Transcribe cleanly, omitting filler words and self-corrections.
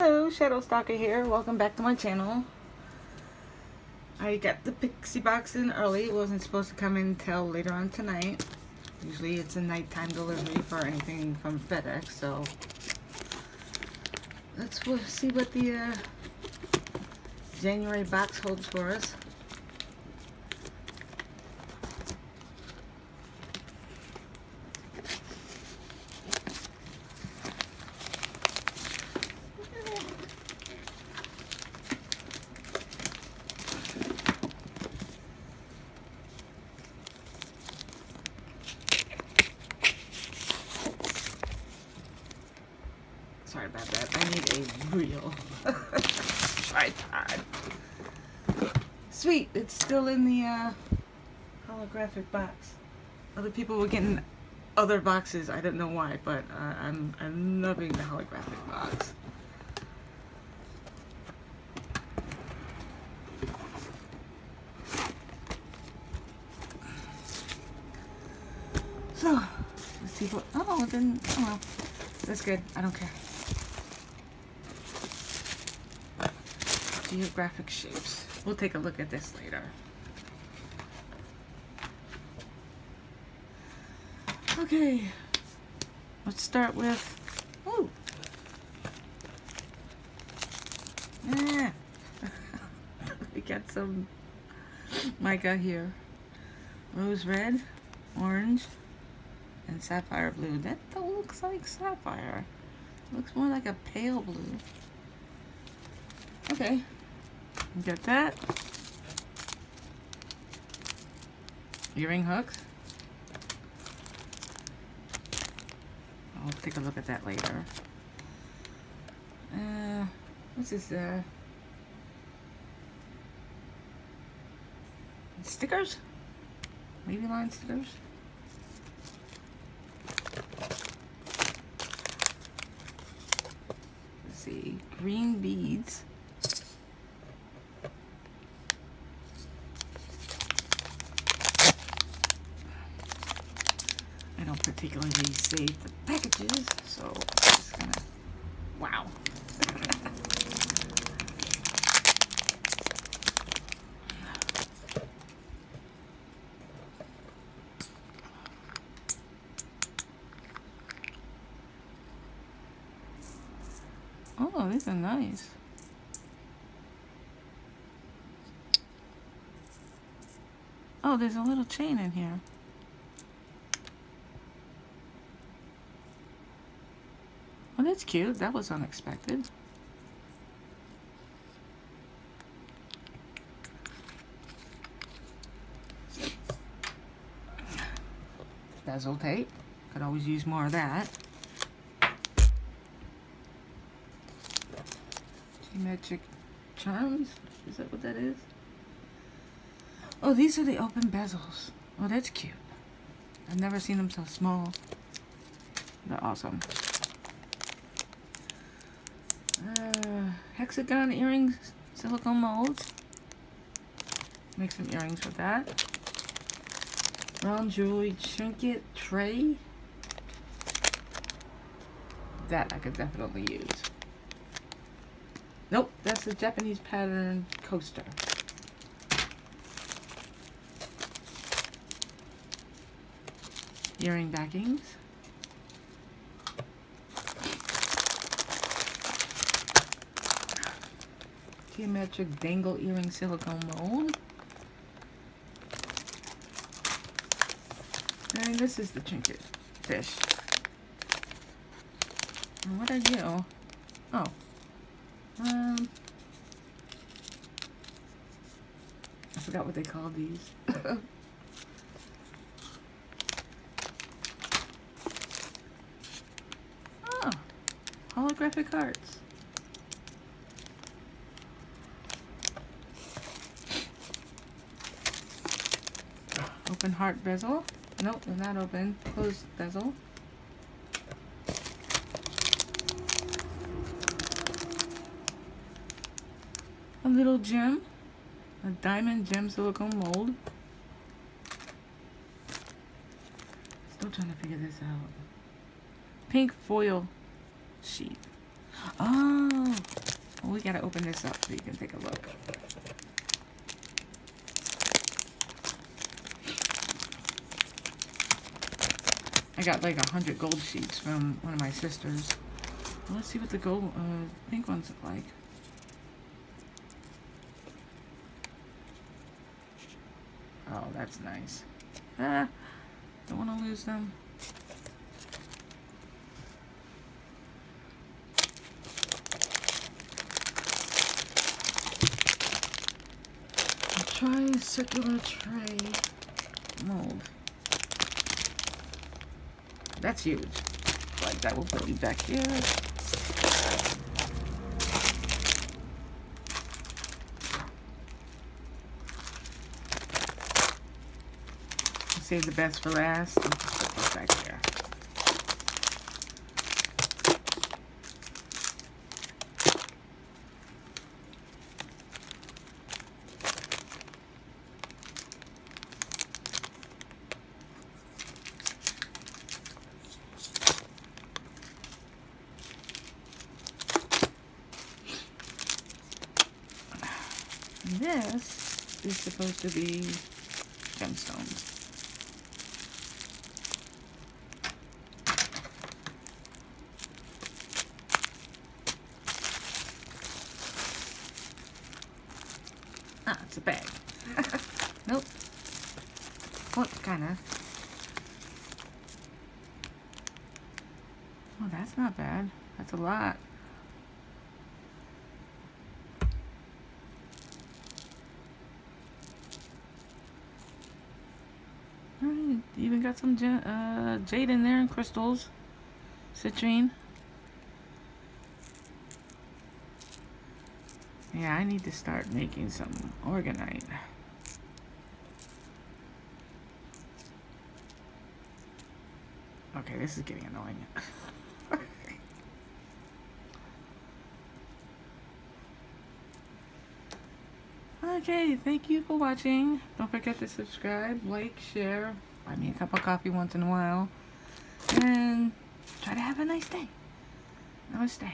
Hello, Shadow Stalker here. Welcome back to my channel. I got the Pixie box in early. It wasn't supposed to come in until later on tonight. Usually it's a nighttime delivery for anything from FedEx, so let's see what the January box holds for us. Sorry about that. I need a real tripod. Sweet, it's still in the holographic box. Other people were getting other boxes. I don't know why, but I'm loving the holographic box. So let's see what. Oh, it didn't. Oh well, that's good. I don't care. Geographic shapes. We'll take a look at this later. Okay, let's start with. Ooh. Yeah. We got some mica here. Rose red, orange, and sapphire blue. That looks like sapphire. Looks more like a pale blue. Okay. Got that. Earring hooks. I'll take a look at that later. What's this? Stickers? Wavy line stickers? Let's see. Green beads. I don't particularly save the packages, so I'm just gonna. Wow. Oh, these are nice. Oh, there's a little chain in here. Well, that's cute. That was unexpected. Bezel tape. Could always use more of that. Geometric charms. Is that what that is? Oh, these are the open bezels. Oh, that's cute. I've never seen them so small. They're awesome. Hexagon earrings, silicone molds. Make some earrings with that. Round jewelry trinket tray. That I could definitely use. Nope, that's the Japanese pattern coaster. Earring backings. Geometric dangle earring silicone mold. And this is the trinket fish. And what are you? Oh. I forgot what they called these. Oh. Holographic hearts. Open heart bezel. Nope, they're not open. Closed bezel. A little gem. A diamond gem silicone mold. Still trying to figure this out. Pink foil sheath. Oh, well, we gotta open this up so you can take a look. I got like 100 gold sheets from one of my sisters. Well, let's see what the gold, pink ones look like. Oh, that's nice. Ah, don't want to lose them. Try circular tray mold. That's huge. Like that, will put you back here. Save the best for last. And just put this back here. This is supposed to be gemstones. Ah, it's a bag. Nope. What kinda? Oh, that's not bad. That's a lot. Even got some jade in there and crystals, citrine. Yeah, I need to start making some organite. Okay, this is getting annoying. Okay, thank you for watching. Don't forget to subscribe, like, share, buy me a cup of coffee once in a while, and try to have a nice day. Namaste.